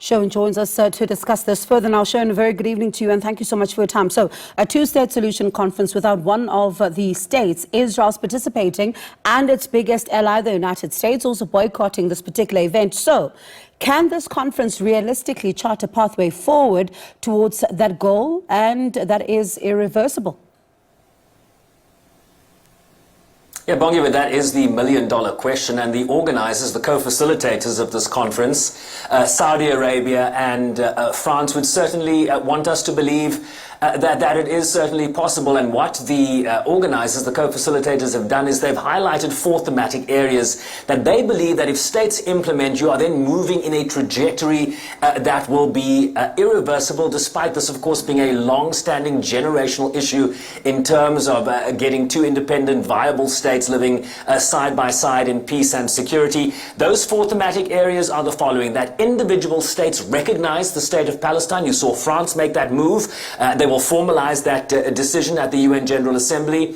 Sherwin joins us to discuss this further now. Sherwin, a very good evening to you and thank you so much for your time. So, a two-state solution conference without one of the states. Israel's participating and its biggest ally, the United States, also boycotting this particular event. So, can this conference realistically chart a pathway forward towards that goal, and that is irreversible? Yeah, Bongi, but that is the million-dollar question, and the organizers, the co-facilitators of this conference, Saudi Arabia and France, would certainly want us to believe that it is certainly possible. And what the organizers, the co-facilitators, have done is they've highlighted four thematic areas that they believe that if states implement, you are then moving in a trajectory that will be irreversible, despite this, of course, being a long-standing generational issue in terms of getting two independent, viable states living side by side in peace and security. Those four thematic areas are the following: that individual states recognize the state of Palestine. You saw France make that move. They will formalize that decision at the UN General Assembly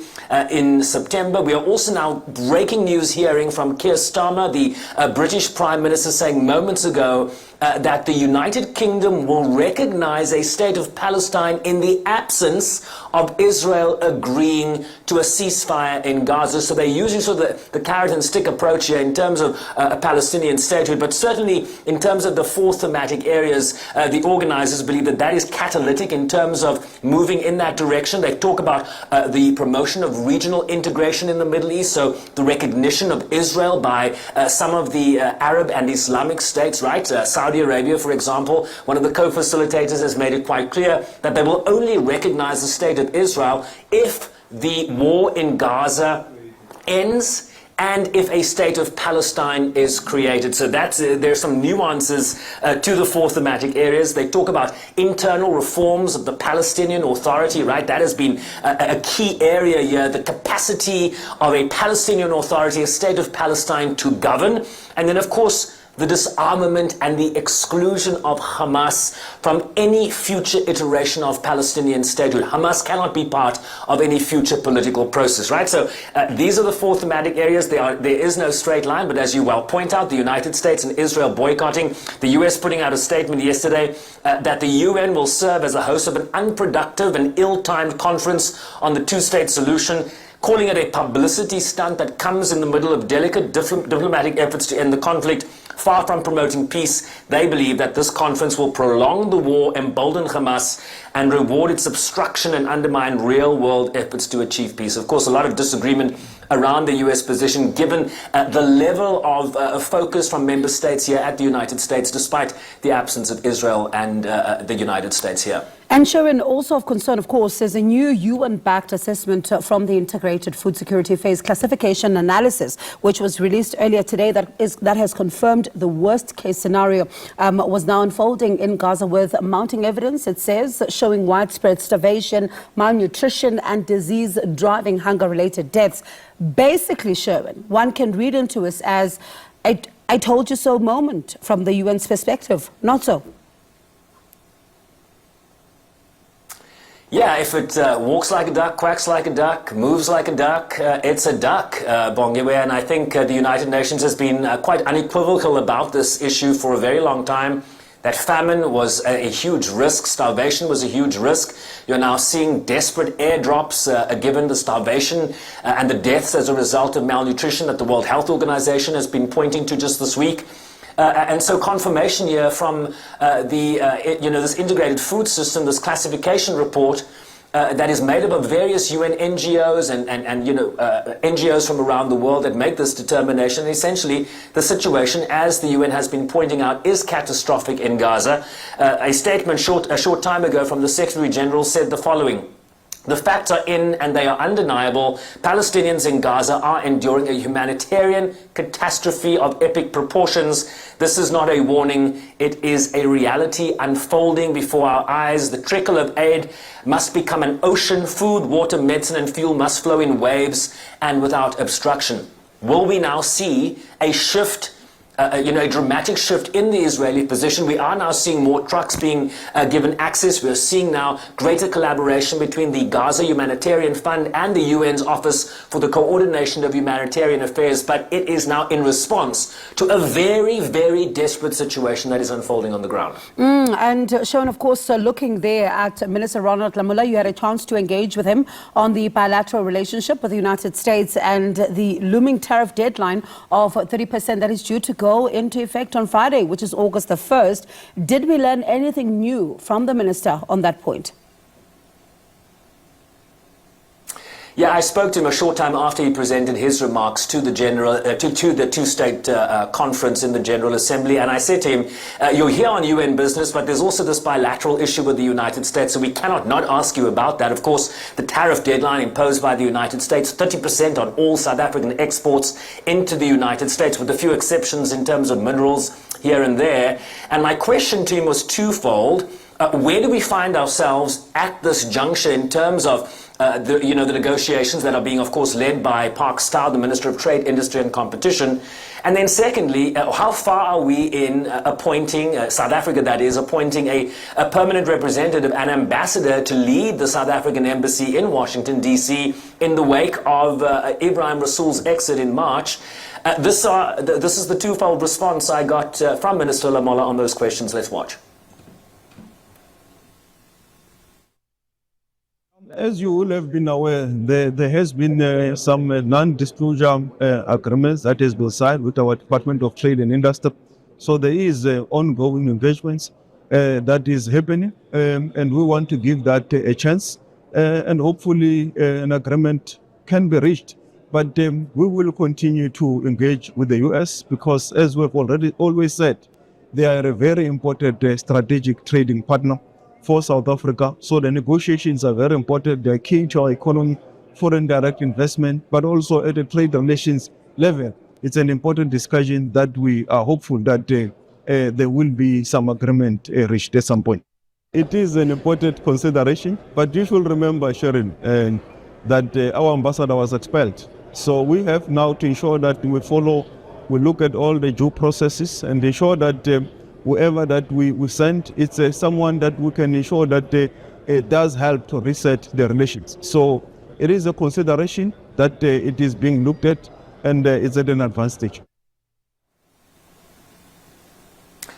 in September. We are also now breaking news hearing from Keir Starmer, the British Prime Minister, saying moments ago that the United Kingdom will recognize a state of Palestine in the absence of Israel agreeing to a ceasefire in Gaza. So they're using sort of the carrot and stick approach here in terms of a Palestinian statehood, but certainly in terms of the four thematic areas, the organizers believe that that is catalytic in terms of moving in that direction. They talk about the promotion of regional integration in the Middle East, so the recognition of Israel by some of the Arab and Islamic states, right? Saudi Arabia, for example, one of the co-facilitators, has made it quite clear that they will only recognize the state of Israel if the war in Gaza ends and if a state of Palestine is created. So that's there's some nuances to the four thematic areas. They talk about internal reforms of the Palestinian Authority, right? That has been a key area here, the capacity of a Palestinian Authority, a state of Palestine, to govern. And then, of course, the disarmament and the exclusion of Hamas from any future iteration of Palestinian statehood. Hamas cannot be part of any future political process, right? So these are the four thematic areas. There is no straight line, but as you well point out, the United States and Israel boycotting, the US putting out a statement yesterday that the UN will serve as a host of an unproductive and ill-timed conference on the two-state solution, calling it a publicity stunt that comes in the middle of delicate diplomatic efforts to end the conflict. Far from promoting peace, they believe that this conference will prolong the war, embolden Hamas, and reward its obstruction and undermine real-world efforts to achieve peace. Of course, a lot of disagreement around the US position, given the level of focus from member states here at the United States, despite the absence of Israel and the United States here. And Sherwin, also of concern, of course, there's a new UN-backed assessment from the Integrated Food Security Phase Classification Analysis, which was released earlier today, that has confirmed the worst-case scenario was now unfolding in Gaza, with mounting evidence, it says, showing widespread starvation, malnutrition, and disease driving hunger-related deaths. Basically, Sherwin, one can read into this as I told you so moment from the UN's perspective. Not so. Yeah, if it walks like a duck, quacks like a duck, moves like a duck, it's a duck, Bongiwe. And I think the United Nations has been quite unequivocal about this issue for a very long time. That famine was a huge risk, starvation was a huge risk. You're now seeing desperate airdrops given the starvation and the deaths as a result of malnutrition that the World Health Organization has been pointing to just this week. And so confirmation here from this integrated food system, this classification report that is made up of various UN NGOs and NGOs from around the world that make this determination. Essentially, the situation, as the UN has been pointing out, is catastrophic in Gaza. A statement a short time ago from the Secretary General said the following: "The facts are in and they are undeniable. Palestinians in Gaza are enduring a humanitarian catastrophe of epic proportions. This is not a warning. It is a reality unfolding before our eyes. The trickle of aid must become an ocean. Food, water, medicine, and fuel must flow in waves and without obstruction." Will we now see a shift a dramatic shift in the Israeli position. We are now seeing more trucks being given access. We're seeing now greater collaboration between the Gaza Humanitarian Fund and the UN's Office for the Coordination of Humanitarian Affairs. But it is now in response to a very, very desperate situation that is unfolding on the ground. And Sherwin, of course, looking there at Minister Ronald Lamola, you had a chance to engage with him on the bilateral relationship with the United States and the looming tariff deadline of 30% that is due to go into effect on Friday, which is August the 1st. Did we learn anything new from the minister on that point? Yeah, I spoke to him a short time after he presented his remarks to the the two-state conference in the General Assembly, and I said to him, "You're here on UN business, but there's also this bilateral issue with the United States, so we cannot not ask you about that. Of course, the tariff deadline imposed by the United States, 30% on all South African exports into the United States, with a few exceptions in terms of minerals here and there." And my question to him was twofold. Where do we find ourselves at this juncture in terms of the negotiations that are being, of course, led by Park Stow, the Minister of Trade, Industry and Competition? And then secondly, how far are we in appointing, South Africa that is, appointing a permanent representative, an ambassador to lead the South African embassy in Washington, D.C. in the wake of Ibrahim Rasool's exit in March? This is the twofold response I got from Minister Lamola on those questions. Let's watch. As you will have been aware, there has been some non-disclosure agreements that has been signed with our Department of Trade and Industry. So there is ongoing engagements that is happening, and we want to give that a chance, and hopefully an agreement can be reached. But we will continue to engage with the U.S. because, as we've already always said, they are a very important strategic trading partner for South Africa. So the negotiations are very important. They are key to our economy, foreign direct investment, but also at the trade relations level. It's an important discussion that we are hopeful that there will be some agreement reached at some point. It is an important consideration, but you should remember, Sherwin, that our ambassador was expelled. So we have now to ensure that we look at all the due processes and ensure that whoever that we send, it's someone that we can ensure that it does help to reset the relations. So it is a consideration that it is being looked at, and it's at an advanced stage.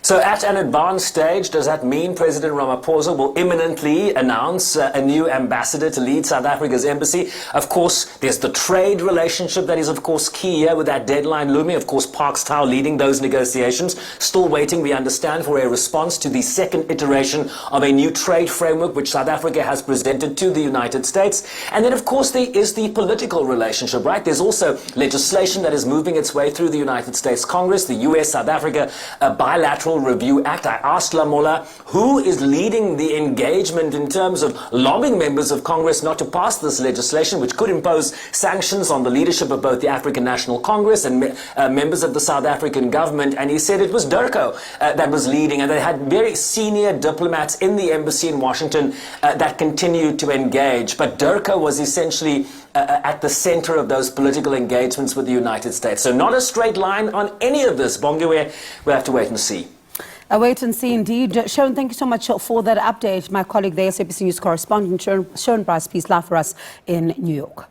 So at an advanced stage, does that mean President Ramaphosa will imminently announce a new ambassador to lead South Africa's embassy? Of course, there's the trade relationship that is, of course, key here with that deadline looming. Of course, Park Stow leading those negotiations. Still waiting, we understand, for a response to the second iteration of a new trade framework which South Africa has presented to the United States. And then, of course, there is the political relationship, right? There's also legislation that is moving its way through the United States Congress, the US-South Africa bilateral Review Act. I asked Lamola who is leading the engagement in terms of lobbying members of Congress not to pass this legislation, which could impose sanctions on the leadership of both the African National Congress and members of the South African government. And he said it was Durko that was leading, and they had very senior diplomats in the embassy in Washington that continued to engage. But Durko was essentially at the center of those political engagements with the United States. So not a straight line on any of this. Bongiwe, we'll have to wait and see. A wait and see indeed. Sherwin, thank you so much for that update. My colleague, the SABC News correspondent, Sherwin Bryce-Pease, live for us in New York.